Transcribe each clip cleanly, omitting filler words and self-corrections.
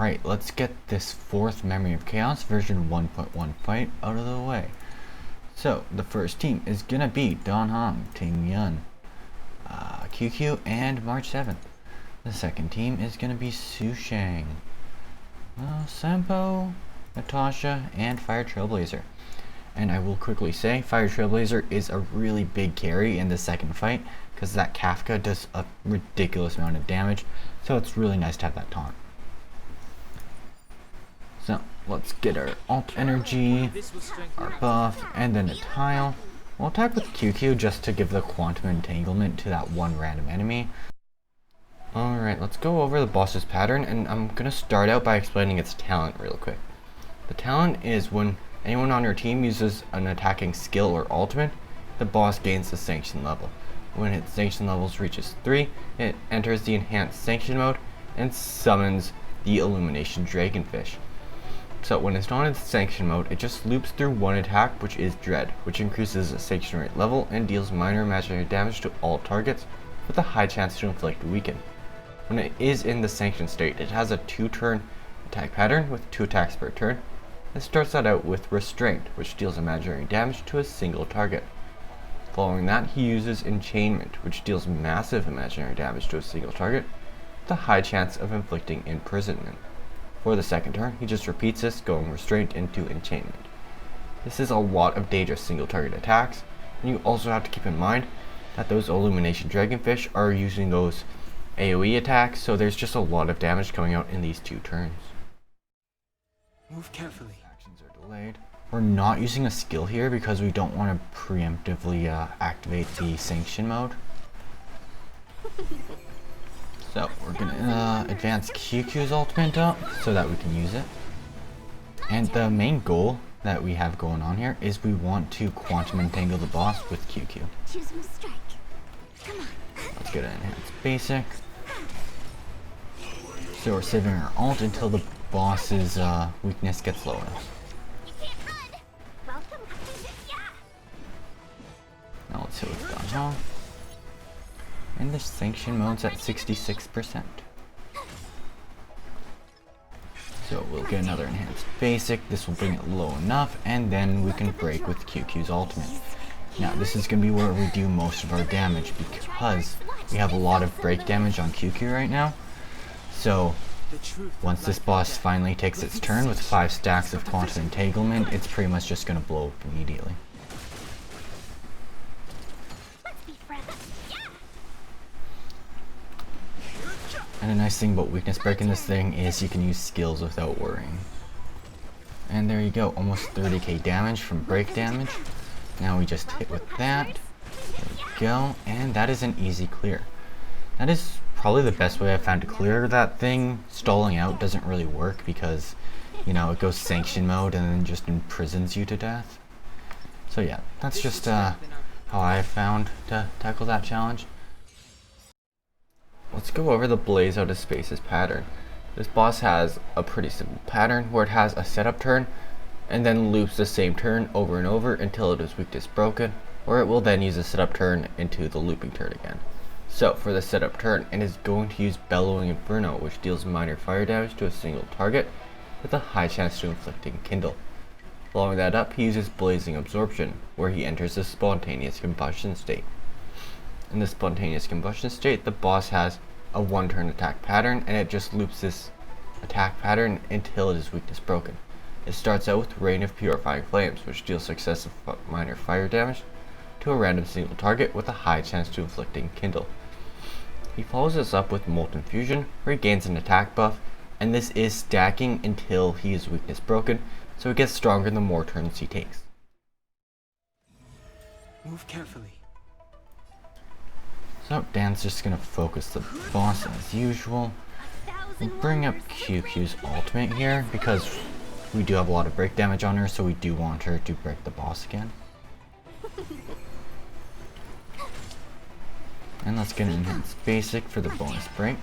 Alright, let's get this fourth Memory of Chaos version 1.1 fight out of the way. So, the first team is gonna be Don Hong, Ting Yun, QQ, and March 7th. The second team is gonna be Su Shang, Sampo, Natasha, and Fire Trailblazer. And I will quickly say, Fire Trailblazer is a really big carry in the second fight, because that Kafka does a ridiculous amount of damage, so it's really nice to have that taunt. So, let's get our alt energy, our buff, and then a tile. We'll attack with QQ just to give the quantum entanglement to that one random enemy. Alright, let's go over the boss's pattern, and I'm going to start out by explaining its talent real quick. The talent is when anyone on your team uses an attacking skill or ultimate, the boss gains the sanction level. When its sanction levels reaches 3, it enters the enhanced sanction mode and summons the Illumination Dragonfish. So when it's not in sanction mode, it just loops through one attack, which is Dread, which increases the sanction rate level and deals minor imaginary damage to all targets with a high chance to inflict weaken. When it is in the sanction state, it has a 2-turn attack pattern with 2 attacks per turn. It starts that out with Restraint, which deals imaginary damage to a single target. Following that, he uses Enchainment, which deals massive imaginary damage to a single target with a high chance of inflicting imprisonment. For the second turn, he just repeats this, going Restraint into Enchainment. This is a lot of dangerous single target attacks, and you also have to keep in mind that those Illumination Dragonfish are using those AoE attacks, so there's just a lot of damage coming out in these 2 turns. Move carefully. Actions are delayed. We're not using a skill here because we don't want to preemptively activate the sanction mode. So we're gonna advance QQ's ultimate up so that we can use it. And the main goal that we have going on here is we want to quantum entangle the boss with QQ. Choose my strike. Come on. Let's get an enhanced basic. So we're saving our ult until the boss's weakness gets low enough. You can't run. Welcome. Yeah. Now let's hit with Don Hong. And the sanction mode's at 66%. So we'll get another enhanced basic. This will bring it low enough, and then we can break with QQ's ultimate. Now this is going to be where we do most of our damage because we have a lot of break damage on QQ right now. So once this boss finally takes its turn with 5 stacks of quantum entanglement, it's pretty much just going to blow up immediately. And the nice thing about weakness breaking this thing is you can use skills without worrying. And there you go, almost 30k damage from break damage. Now we just hit with that. There we go, and that is an easy clear. That is probably the best way I've found to clear that thing. Stalling out doesn't really work because, you know, it goes sanction mode and then just imprisons you to death. So yeah, that's just how I found to tackle that challenge. Let's go over the Blaze Out of Spaces pattern. This boss has a pretty simple pattern where it has a setup turn and then loops the same turn over and over until it is weakness broken, or it will then use a setup turn into the looping turn again. So for the setup turn, it is going to use Bellowing Inferno, which deals minor fire damage to a single target with a high chance to inflicting Kindle. Following that up, he uses Blazing Absorption, where he enters the spontaneous combustion state. In the spontaneous combustion state, the boss has a 1-turn attack pattern, and it just loops this attack pattern until it is weakness broken. It starts out with Rain of Purifying Flames, which deals successive minor fire damage to a random single target with a high chance to inflicting Kindle. He follows this up with Molten Fusion, where he gains an attack buff, and this is stacking until he is weakness broken, so it gets stronger the more turns he takes. Move carefully. So Dan's just going to focus the boss as usual. We'll bring up QQ's ultimate here because we do have a lot of break damage on her, so we do want her to break the boss again. And let's get an enhanced basic for the bonus break.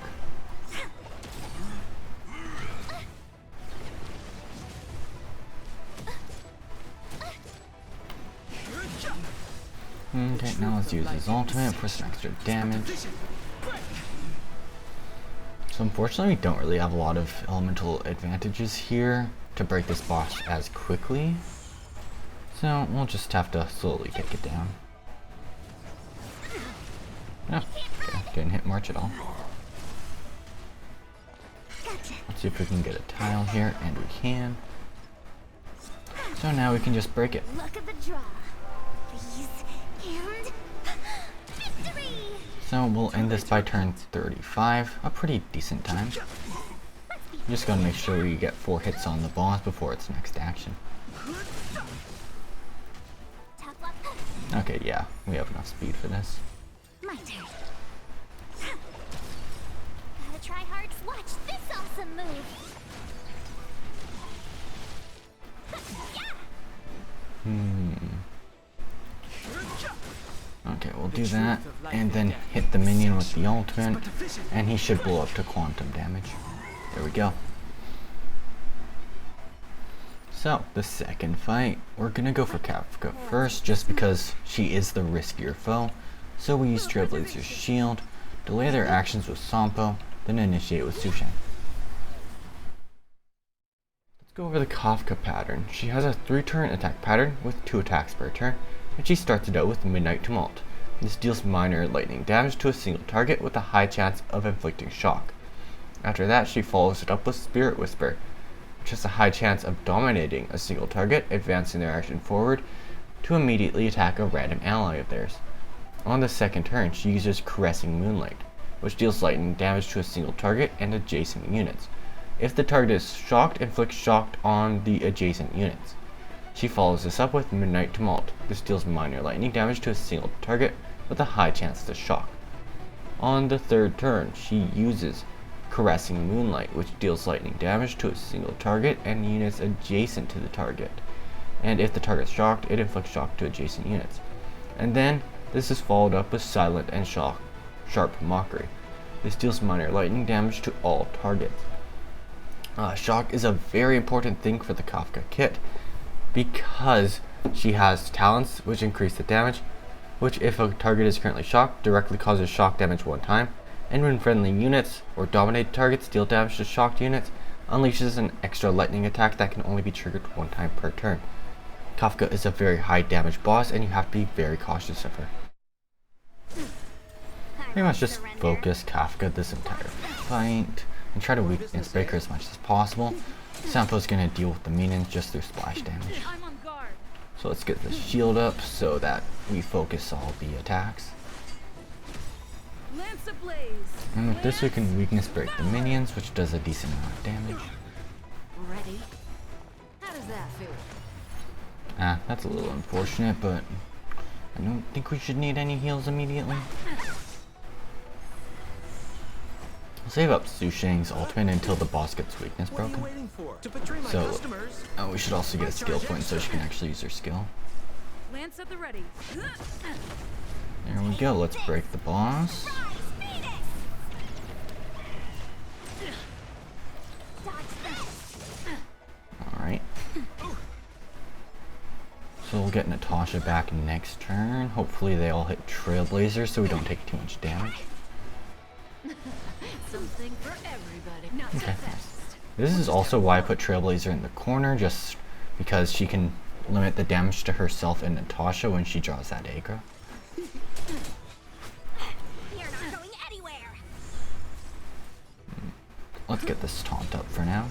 Okay, now let's use his ultimate for some extra damage. So unfortunately we don't really have a lot of elemental advantages here to break this boss as quickly. So we'll just have to slowly take it down. Oh, okay, didn't hit March at all. Let's see if we can get a tile here, and we can. So now we can just break it. Look at the draw. Please. And victory! So we'll end this by turn 35, a pretty decent time. Just gotta make sure we get 4 hits on the boss before its next action. Okay, yeah, we have enough speed for this. My turn. Gotta try hard to watch this awesome move. Okay, we'll do that, and then hit the minion with the ultimate, and he should blow up to quantum damage. There we go. So, the second fight, we're gonna go for Kafka first, just because she is the riskier foe. So we use Trailblazer's shield, delay their actions with Sampo, then initiate with Sushan. Let's go over the Kafka pattern. She has a 3-turn attack pattern with 2 attacks per turn, and she starts it out with Midnight Tumult. This deals minor lightning damage to a single target with a high chance of inflicting shock. After that, she follows it up with Spirit Whisper, which has a high chance of dominating a single target, advancing their action forward to immediately attack a random ally of theirs. On the second turn, she uses Caressing Moonlight, which deals lightning damage to a single target and adjacent units. If the target is shocked, inflicts shock on the adjacent units. She follows this up with Midnight Tumult. This deals minor lightning damage to a single target with a high chance to shock. On the third turn, she uses Caressing Moonlight, which deals lightning damage to a single target and units adjacent to the target. And if the target is shocked, it inflicts shock to adjacent units. And then, this is followed up with Silent and Sharp Mockery. This deals minor lightning damage to all targets. Shock is a very important thing for the Kafka kit, because she has talents which increase the damage, which if a target is currently shocked, directly causes shock damage 1 time, and when friendly units or dominated targets deal damage to shocked units, unleashes an extra lightning attack that can only be triggered 1 time per turn. Kafka is a very high damage boss, and you have to be very cautious of her. Pretty much just focus Kafka this entire fight, and try to weakness break her as much as possible. Sampo's gonna deal with the minions just through splash damage. So let's get the shield up so that we focus all the attacks. And with this we can weakness break the minions, which does a decent amount of damage. Ready? How does that feel? That's a little unfortunate, but I don't think we should need any heals immediately. We'll save up Sushang's ultimate until the boss gets weakness broken. So, we should also get a skill point so she can actually use her skill. Lance at the ready. There we go, let's break the boss. Alright. So we'll get Natasha back next turn. Hopefully they all hit Trailblazer so we don't take too much damage. Something for everybody. Not Okay. This is also why I put Trailblazer in the corner, just because she can limit the damage to herself and Natasha when she draws that aggro. You're not going anywhere. Let's get this taunt up for now.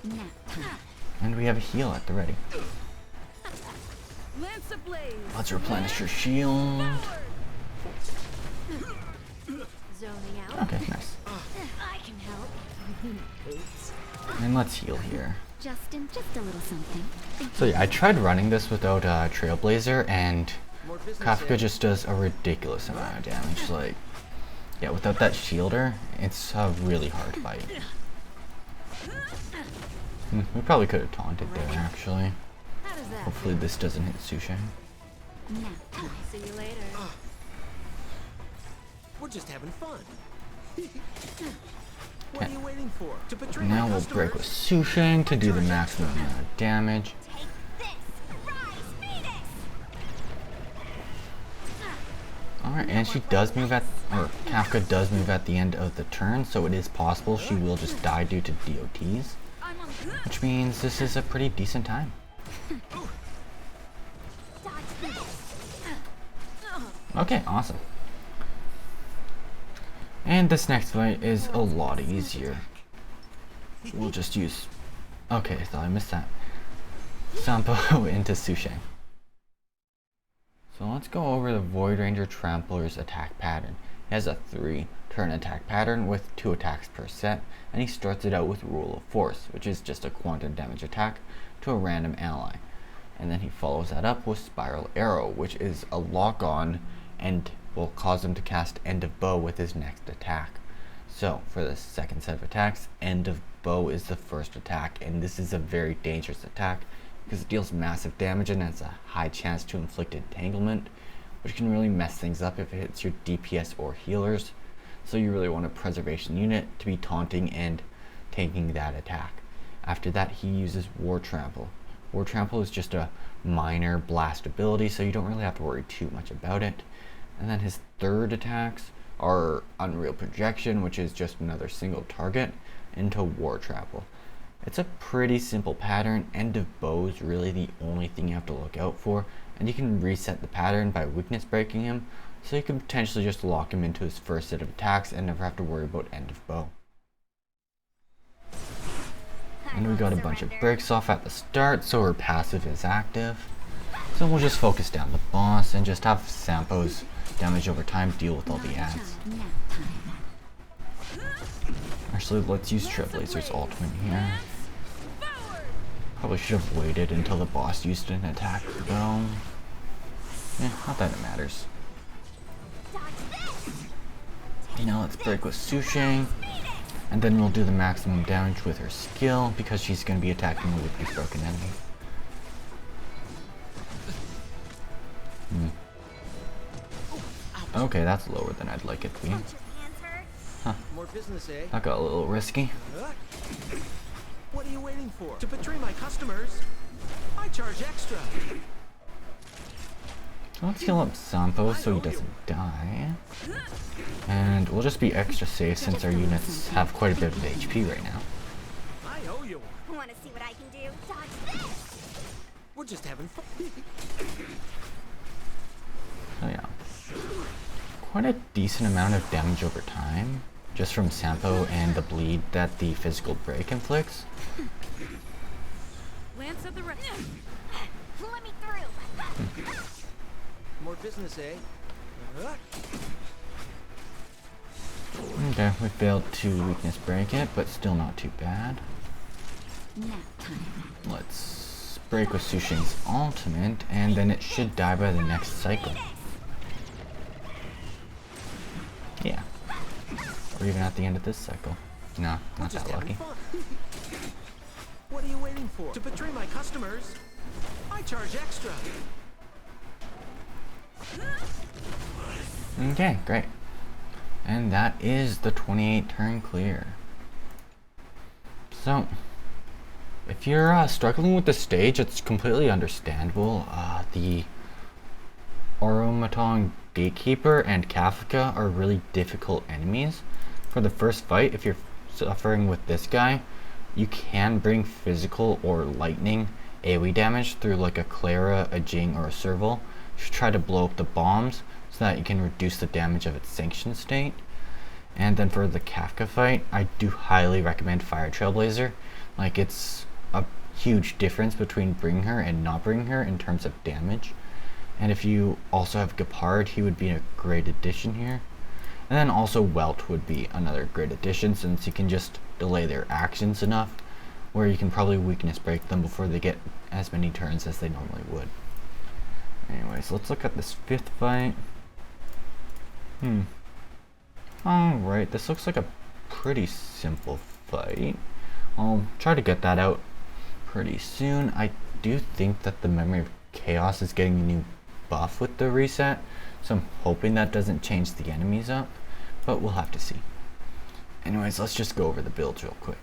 Nap time. And we have a heal at the ready. Lance ablaze. Let's replenish her shield. Zoning out. Okay, nice. I can help. And let's heal here. Just a little something. So yeah, I tried running this without Trailblazer, and Kafka just does a ridiculous amount of damage. Like, yeah, without that shielder, it's a really hard fight. We probably could have taunted there, actually. How does that Hopefully this doesn't hit Sushang. Nap time. See you later. We're just having fun. What are you waiting for? To betray Now my we'll customers? break with Sushang to do the maximum amount of damage. Take this. Rise, Phoenix. Alright, and she does move at, or Kafka does move at the end of the turn, so it is possible she will just die due to DOTs. Which means this is a pretty decent time. Okay, awesome. And this next fight is a lot easier. We'll just use... Okay, I thought I missed that. Sampo into Susheng. So let's go over the Voidranger Trampler's attack pattern. He has a 3-turn attack pattern with 2 attacks per set, and he starts it out with Rule of Force, which is just a quantum damage attack to a random ally. And then he follows that up with Spiral Arrow, which is a lock-on and will cause him to cast End of Bow with his next attack. So for the second set of attacks, End of Bow is the first attack, and this is a very dangerous attack because it deals massive damage and has a high chance to inflict entanglement, which can really mess things up if it hits your DPS or healers. So you really want a preservation unit to be taunting and taking that attack. After that, he uses War Trample. War Trample is just a minor blast ability, so you don't really have to worry too much about it. And then his third attacks are Unreal Projection, which is just another single target, into War Trample. It's a pretty simple pattern. End of Bow is really the only thing you have to look out for, and you can reset the pattern by weakness breaking him, so you can potentially just lock him into his first set of attacks and never have to worry about End of Bow. And we got a bunch of breaks off at the start, so her passive is active. So we'll just focus down the boss and just have Sampo's damage over time deal with all the ads. Actually, let's use Trailblazer's ultimate here. Probably should have waited until the boss used an attack though. Yeah, not that it matters. Now let's break with Susheng, and then we'll do the maximum damage with her skill because she's going to be attacking a weakness broken enemy. Okay, that's lower than I'd like it to be. Huh. More business, eh? That got a little risky. What are you waiting for? To betray my customers? I charge extra. So let's heal up Sampo so he doesn't die. And we'll just be extra safe since our units have quite a bit of HP right now. I owe you. Want to see what I can do? Dodge this. We're just having fun. So yeah. Quite a decent amount of damage over time, just from Sampo and the bleed that the physical break inflicts. Lance of the Let me through. More business, eh? Okay, we failed to weakness break it, but still not too bad. Let's break with Susheng's ultimate, and then it should die by the next cycle. Yeah. Or even at the end of this cycle. No, not that lucky. What are you waiting for? To betray my customers? I charge extra. Okay, great. And that is the 28 turn clear. So, if you're struggling with the stage, it's completely understandable. The Aurumaton Gatekeeper and Kafka are really difficult enemies. For the first fight, if you're suffering with this guy, you can bring physical or lightning AoE damage through like a Clara, a Jing, or a Serval. You should try to blow up the bombs so that you can reduce the damage of its sanction state. And then for the Kafka fight, I do highly recommend Fire Trailblazer. Like, it's a huge difference between bringing her and not bringing her in terms of damage. And if you also have Gepard, he would be a great addition here. And then also Welt would be another great addition, since you can just delay their actions enough where you can probably weakness break them before they get as many turns as they normally would. Anyways, let's look at this fifth fight. Alright, this looks like a pretty simple fight. I'll try to get that out pretty soon. I do think that the Memory of Chaos is getting a new buff with the reset, so I'm hoping that doesn't change the enemies up, but we'll have to see. Anyways, let's just go over the builds real quick.